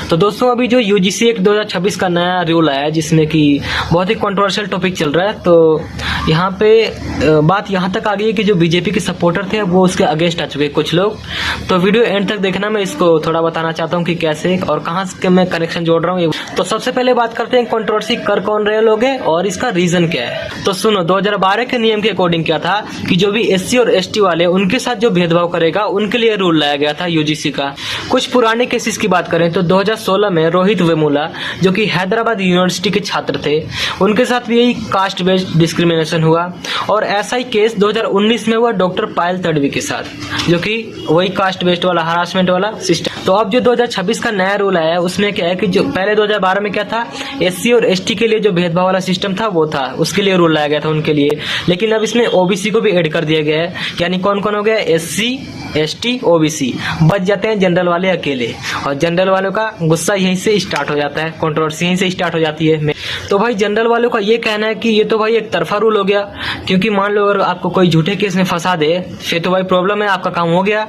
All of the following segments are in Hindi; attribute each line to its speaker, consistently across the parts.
Speaker 1: तो दोस्तों अभी जो यूजीसी एक्ट 2026 का नया रूल आया है जिसमें कि बहुत ही कंट्रोवर्शियल टॉपिक चल रहा है, तो यहाँ पे बात यहाँ तक आ गई है कि जो बीजेपी के सपोर्टर थे वो उसके अगेंस्ट आ चुके हैं कुछ लोग। तो वीडियो एंड तक देखना, मैं इसको थोड़ा बताना चाहता हूँ कि कैसे और कहाँ से मैं कनेक्शन जोड़ रहा हूँ। तो सबसे पहले बात करते हैं कंट्रोवर्सी कर कौन रहे लोग हैं और इसका रीजन क्या है। तो सुनो, 2012 के नियम के अकॉर्डिंग क्या था कि जो भी एससी और एसटी वाले उनके साथ जो भेदभाव करेगा उनके लिए रूल लाया गया था यूजीसी का। कुछ पुराने केसेस की बात करें तो 2016 में रोहित वेमुला जो कि हैदराबाद यूनिवर्सिटी के छात्र थे, उनके साथ भी यही कास्ट बेस्ड डिस्क्रिमिनेशन हुआ। और ऐसा ही केस 2019 में हुआ डॉक्टर पायल तडवी के साथ, जो कि वही कास्ट बेस्ड वाला हरासमेंट वाला सिस्टम। तो अब जो 2026 का नया रूल आया है उसमें क्या है कि जो पहले 2012 में क्या था, एससी और एसटी के लिए जो भेदभाव वाला सिस्टम था वो था, उसके लिए रूल लाया गया था उनके लिए। लेकिन अब इसमें ओबीसी को भी ऐड कर दिया गया है, यानी कौन कौन हो गया, एससी एसटी ओबीसी, बच जाते हैं जनरल वाले अकेले। और जनरल वालों का गुस्सा यहीं से स्टार्ट हो जाता है, कंट्रोवर्सी यहीं से स्टार्ट हो जाती है। तो भाई जनरल वालों का ये कहना है कि ये तो भाई एक तरफा रूल हो गया, क्योंकि मान लो अगर आपको कोई झूठे केस में फंसा दे फिर तो भाई प्रॉब्लम है, आपका काम हो गया।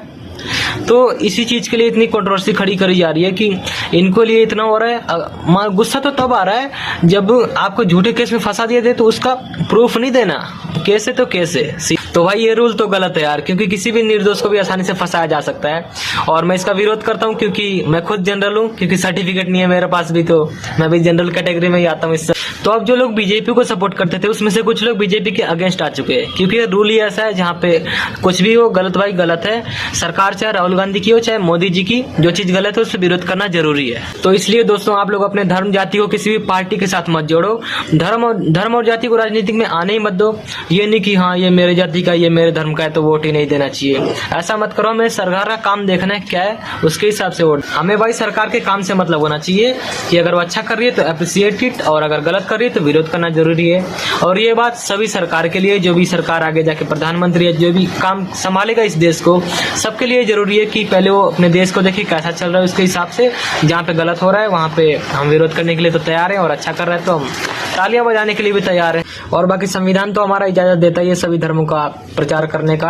Speaker 1: तो इसी चीज के लिए इतनी कंट्रोवर्सी खड़ी करी जा रही है कि इनको लिए इतना हो रहा है। गुस्सा तो तब आ रहा है जब आपको झूठे केस में फंसा दिया दे तो उसका प्रूफ नहीं देना, केस है तो केस है। तो भाई ये रूल तो गलत है यार, क्योंकि किसी भी निर्दोष को भी आसानी से फंसाया जा सकता है। और मैं इसका विरोध करता हूँ क्योंकि मैं खुद जनरल हूँ, क्योंकि सर्टिफिकेट नहीं है मेरे पास भी, तो मैं भी जनरल कैटेगरी में ही आता हूँ इससे। तो अब जो लोग बीजेपी को सपोर्ट करते थे उसमें से कुछ लोग बीजेपी के अगेंस्ट आ चुके हैं, क्योंकि रूल ही ऐसा है जहाँ पे कुछ भी हो गलत भाई गलत है। सरकार चाहे राहुल गांधी की हो चाहे मोदी जी की, जो चीज गलत है उससे विरोध करना जरूरी है। तो इसलिए दोस्तों आप लोग अपने धर्म जाति को किसी भी पार्टी के साथ मत जोड़ो, धर्म और जाति को राजनीति में आने ही मत दो। ये नहीं कि हाँ ये मेरे जाति का ये मेरे धर्म का है तो वोट ही नहीं देना चाहिए, ऐसा मत करो। हमें सरकार का काम देखना है क्या है, उसके हिसाब से वोट। हमें भाई सरकार के काम से मतलब होना चाहिए कि अगर वो अच्छा कर रही है तो अप्रिशिएट इट, और अगर गलत कर रही है तो विरोध करना जरूरी है। और ये बात सभी सरकार के लिए, जो भी सरकार आगे जाके प्रधानमंत्री है, जो भी काम संभालेगा इस देश को, सबके लिए जरूरी है कि पहले वो अपने देश को देखे कैसा चल रहा है, उसके हिसाब से जहाँ पे गलत हो रहा है वहाँ पे हम विरोध करने के लिए तो तैयार हैं, और अच्छा कर रहा है तो हम तालियां बजाने के लिए भी तैयार हैं। और बाकी संविधान तो हमारा इजाजत देता ही है सभी धर्मों का प्रचार करने का।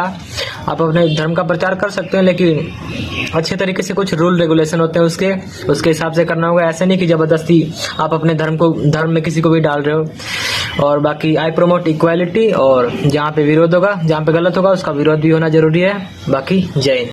Speaker 1: आप अपने धर्म का प्रचार कर सकते हैं, लेकिन अच्छे तरीके से कुछ रूल रेगुलेशन होते हैं उसके हिसाब से करना होगा। ऐसे नहीं कि जबरदस्ती आप अपने धर्म में किसी को भी डाल रहे हो। और बाकी आई प्रमोट इक्वालिटी, और जहाँ पे विरोध होगा, जहाँ पे गलत होगा उसका विरोध भी होना जरूरी है। बाकी जय हिंद।